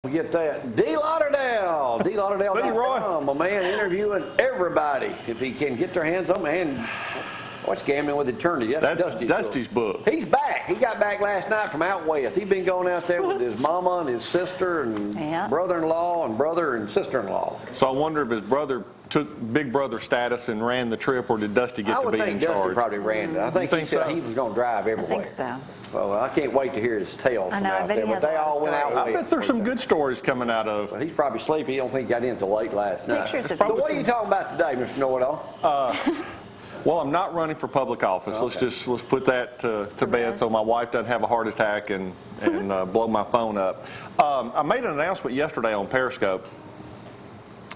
We get that. D. Lauderdale. D. Lauderdale.com. A man interviewing everybody. If he can get their hands on, man. What's Gambling with Eternity? That's Dusty's book. He's back. He got back last night from out west. He's been going out there with his mama and his sister and brother-in-law and brother and sister-in-law. So I wonder if his brother took big brother status and ran the trip, or did Dusty get to be in charge? Dusty probably ran it. I think he said he was going to drive everywhere. I think so. Well, I can't wait to hear his tales from out there. But they all went out. I bet there's some good stories coming out of. Well, he's probably sleepy. He don't think he got in until late last night. So what are you talking about today, Mr. Know-It-All? Well, I'm not running for public office. Okay. Let's put that to bed so my wife doesn't have a heart attack and blow my phone up. I made an announcement yesterday on Periscope.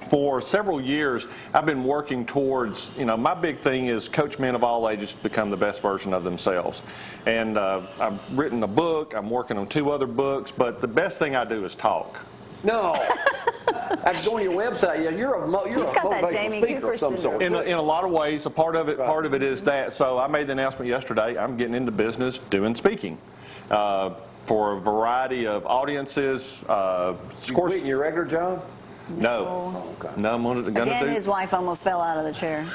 For several years, I've been working towards, my big thing is coach men of all ages to become the best version of themselves. And I've written a book. I'm working on 2 other books. But the best thing I do is talk. No. I can go on your website. Yeah, you're a motivational speaker of some sort. In a lot of ways, part of it is that. So I made the announcement yesterday. I'm getting into business doing speaking for a variety of audiences. You quitting your regular job? No. Oh, okay. No, I'm going to do. Again, his wife almost fell out of the chair.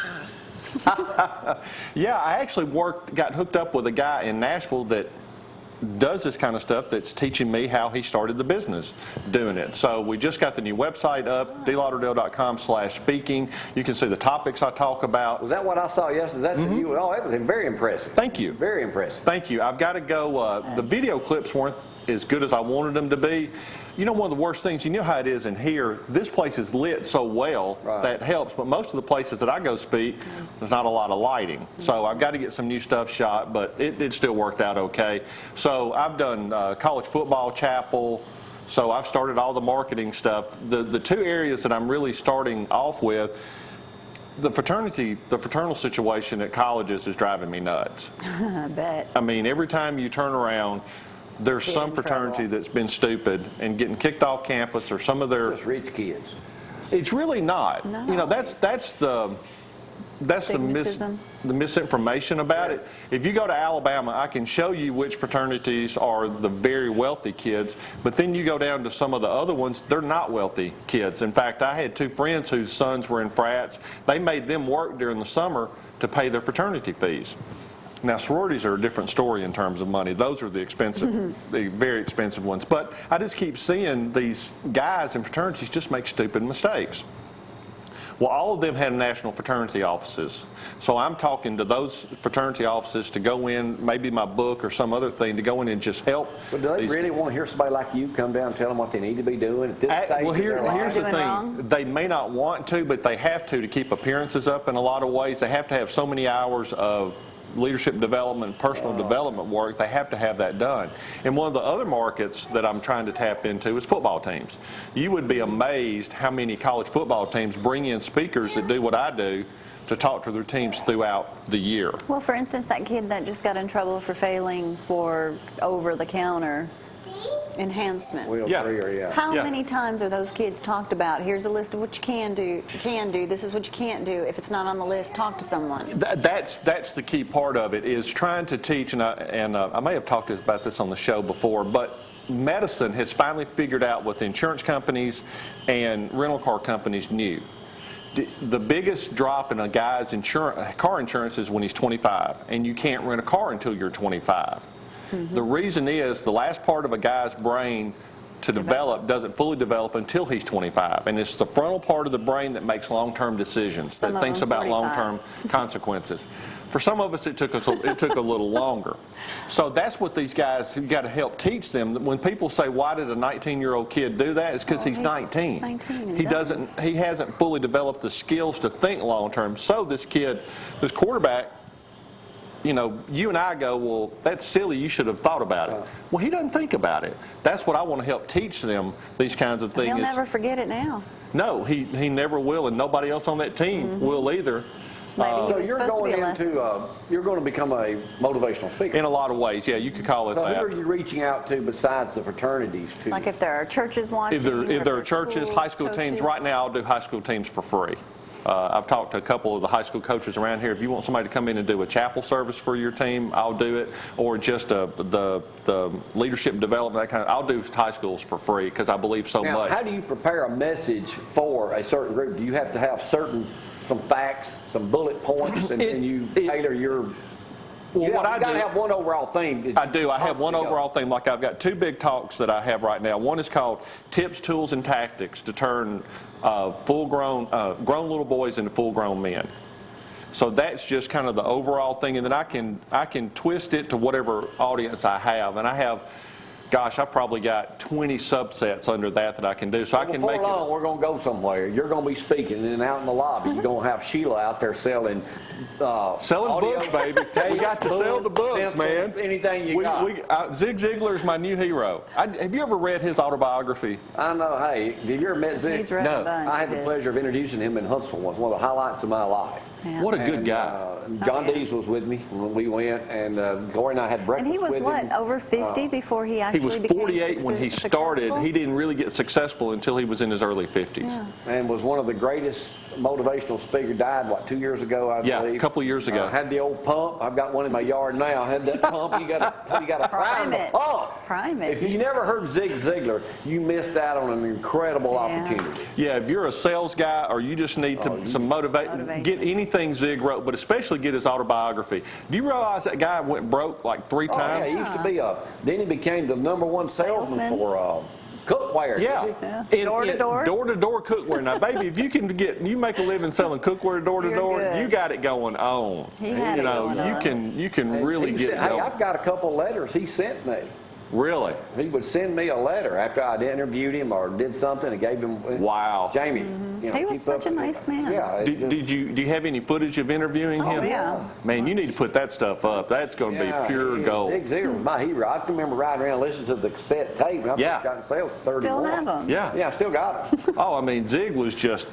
Yeah, I actually got hooked up with a guy in Nashville that does this kind of stuff, that's teaching me how he started the business doing it. So we just got the new website up, dlauderdale.com/speaking. You can see the topics I talk about. Was that what I saw yesterday? That's you. Oh, that was very impressive. Thank you. Very impressive. Thank you. I've got to go. The video clips weren't as good as I wanted them to be. One of the worst things, how it is in here, this place is lit so well that helps, but most of the places that I go speak, there's not a lot of lighting. So I've got to get some new stuff shot, but it still worked out okay. So I've done college football chapel, so I've started all the marketing stuff. The 2 areas that I'm really starting off with, the fraternal situation at colleges is driving me nuts. I bet. I mean, every time you turn around, there's some fraternity that's been stupid and getting kicked off campus, or some of their just rich kids. It's really not. No, that's the misinformation about it. If you go to Alabama, I can show you which fraternities are the very wealthy kids, but then you go down to some of the other ones, they're not wealthy kids. In fact, I had 2 friends whose sons were in frats. They made them work during the summer to pay their fraternity fees. Now, sororities are a different story in terms of money. Those are the expensive, the very expensive ones. But I just keep seeing these guys in fraternities just make stupid mistakes. Well, all of them had national fraternity offices. So I'm talking to those fraternity offices to go in, maybe my book or some other thing, to go in and just help. But do they really want to hear somebody like you come down and tell them what they need to be doing at this stage? Well, here's the thing. They may not want to, but they have to keep appearances up in a lot of ways. They have to have so many hours of leadership development, personal development work. They have to have that done. And one of the other markets that I'm trying to tap into is football teams. You would be amazed how many college football teams bring in speakers that do what I do to talk to their teams throughout the year. Well, for instance, that kid that just got in trouble for failing for over-the-counter enhancements. How many times are those kids talked about? Here's a list of what you can do. This is what you can't do. If it's not on the list, talk to someone. That's the key part of it, is trying to teach, and I may have talked about this on the show before, but medicine has finally figured out what the insurance companies and rental car companies knew. The biggest drop in a guy's car insurance is when he's 25, and you can't rent a car until you're 25. The reason is the last part of a guy's brain to develop doesn't fully develop until he's 25, and it's the frontal part of the brain that makes long-term decisions, that thinks about long-term consequences. For some of us, it took a little longer. So that's what these guys, you've got to help teach them. When people say, "Why did a 19-year-old kid do that?" It's because he's 19. He hasn't fully developed the skills to think long-term. So this quarterback, you and I go, "Well, that's silly. You should have thought about it." Well, he doesn't think about it. That's what I want to help teach them, these kinds of things. He'll never forget it now. No, he never will, and nobody else on that team will either. So you're going to become a motivational speaker? In a lot of ways, yeah, you could call it that. Who are you reaching out to besides the fraternities? Like if there are churches watching? If there are churches, high school teams, right now I'll do high school teams for free. I've talked to a couple of the high school coaches around here. If you want somebody to come in and do a chapel service for your team, I'll do it. Or just the leadership development, that kind of. I'll do high schools for free because I believe so now, much. How do you prepare a message for a certain group? Do you have to have some facts, some bullet points, and then you tailor your... Well, you got to have one overall theme. I do. I have one overall theme. Like I've got 2 big talks that I have right now. One is called Tips, Tools, and Tactics to Turn grown little boys into full-grown men. So that's just kind of the overall thing, and then I can twist it to whatever audience I have, and I have. Gosh, I've probably got 20 subsets under that I can do. So I can make it. Before long, we're going to go somewhere. You're going to be speaking, and then out in the lobby, you're going to have Sheila out there selling books, baby. We got to sell the books, man. Anything you got. Zig Ziglar is my new hero. Have you ever read his autobiography? I know. Hey, have you ever met Zig? He's read a bunch. I had the pleasure of introducing him in Huntsville. It was one of the highlights of my life. Yeah. What a good guy. John Dees was with me when we went, and Gloria and I had breakfast with him. And he was, over 50 before he actually became He was 48 when he started. Successful? He didn't really get successful until he was in his early 50s. Yeah. And was one of the greatest motivational speakers. Died, 2 years ago, I believe? Yeah, a couple of years ago. Had the old pump. I've got one in my yard now. Had that pump. You got to prime the pump. Prime it. If you never heard Zig Ziglar, you missed out on an incredible opportunity. Yeah, if you're a sales guy or you just need some motivation, get anything Zig wrote, but especially get his autobiography. Do you realize that guy went broke like 3 times? Yeah, he used to be then he became the #1 salesman for cookware. Yeah. Door to door? Door-to-door cookware. Now, baby, if you make a living selling cookware door to door, you got it going on. You can really get going. Hey, I've got a couple letters he sent me. Really? He would send me a letter after I'd interviewed him or did something and gave him. Wow. Jamie. He was such a nice man. Yeah. Do you have any footage of interviewing him? Yeah. Man, you need to put that stuff up. That's going to be pure gold. Zig Ziglar was my hero. I can remember riding around listening to the cassette tape. And I've gotten sales 31. Still have them. Yeah, I still got them. Oh, I mean, Zig was just.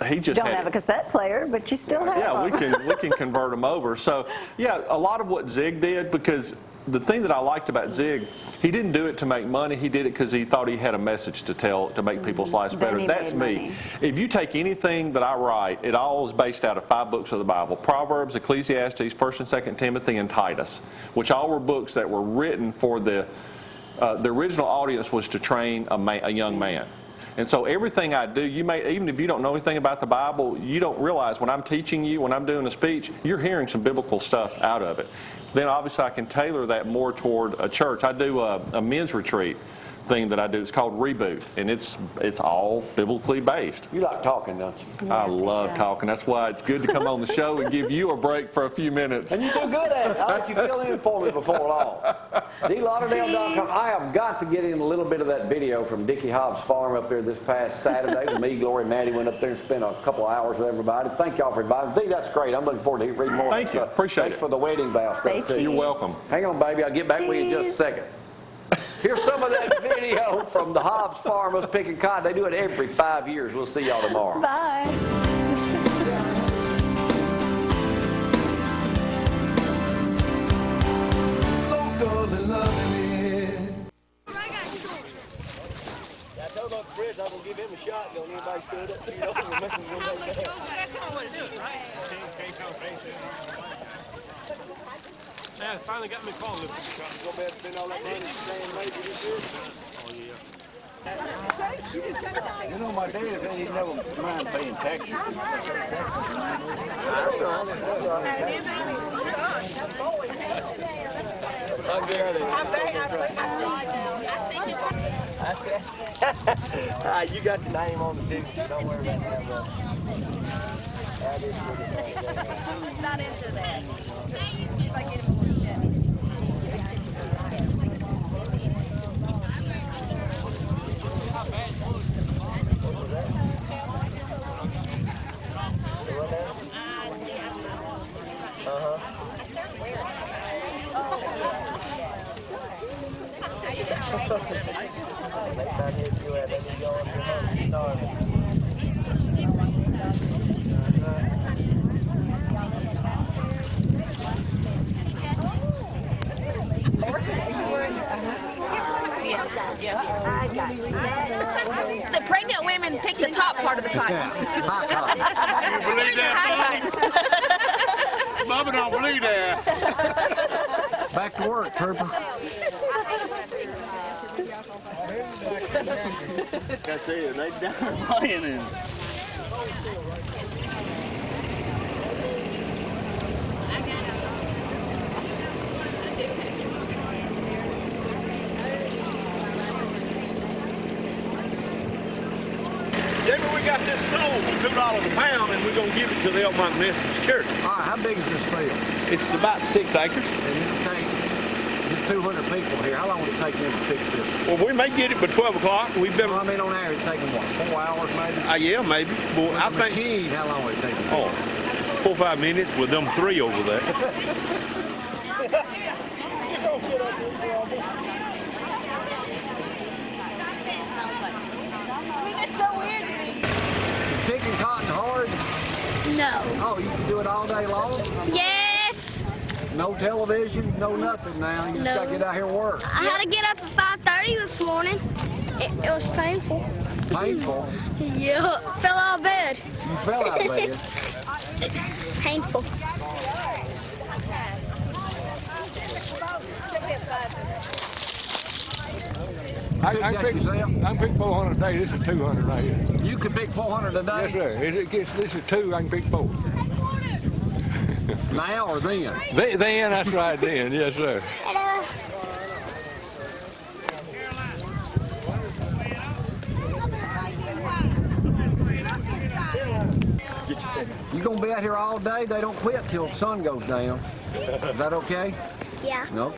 He just don't have a cassette player, but you still have them. Yeah, we can convert them over. So, yeah, a lot of what Zig did, because the thing that I liked about Zig, he didn't do it to make money. He did it because he thought he had a message to tell to make people's lives better. That's me. Money. If you take anything that I write, it all is based out of 5 books of the Bible: Proverbs, Ecclesiastes, 1st and 2nd Timothy, and Titus, which all were books that were written for the original audience was to train a young man. And so everything I do, even if you don't know anything about the Bible, you don't realize when I'm teaching you, when I'm doing a speech, you're hearing some biblical stuff out of it. Then obviously I can tailor that more toward a church. I do a men's retreat thing that I do. It's called Reboot, and it's all biblically based. You like talking, don't you? Yes, I love talking. That's why it's good to come on the show and give you a break for a few minutes. And you do good at it. I'll let you fill in for me before long. DLauderdale.com. I have got to get in a little bit of that video from Dickie Hobbs' farm up there this past Saturday. With me, Gloria, and Maddie went up there and spent a couple of hours with everybody. Thank y'all for inviting me. Dee, that's great. I'm looking forward to reading more. Thank you. Appreciate it. Thanks for the wedding vows. You're welcome. Hang on, baby. I'll get back with you in just a second. Here's some of that video from the Hobbs farm us picking cotton. They do it every 5 years. We'll see y'all tomorrow. Bye. I told Uncle Chris I was going to give him a shot. Don't anybody stood up. That's how I want to do it, right? Yeah, finally got me calling him. Go back and spend all that money saying maybe this year. You know, my dad said he never mind paying taxes. You got the name on the signature. Don't worry about that, bro. I'm not into that. If I get him The pregnant women pick the top part of the cotton. Where's your high button? Bubba don't believe that. Back to work, Trooper. I see it. They down playing in. Jimmy, we got this sold for $2 a pound, and we're going to give it to the Elmont Methodist Church. All right, how big is this field? It's about 6 acres. And it'll take just 200 people here. How long would it take them to pick this? Well, we may get it by 12 o'clock. We've been, Well, I mean, on average, it's taking what, 4 hours maybe? yeah, maybe. Well, I With the think, machine, how long would it take? oh, 4 or 5 minutes with them 3 over there. It's so weird to me. Is picking cotton hard? No. Oh, you can do it all day long? Yes. No television, no nothing now. You just No. got to get out here and work. I had to get up at 5:30 this morning. It was painful. Painful. Yeah. Fell out of bed. You fell out of bed. Painful. I can pick 400 a day. This is 200 right here. You can pick 400 a day? Yes, sir. This is 2. I can pick 4. Now or then? Then, that's right. Then, yes, sir. You gonna be out here all day? They don't quit till the sun goes down. Is that okay? Yeah. No.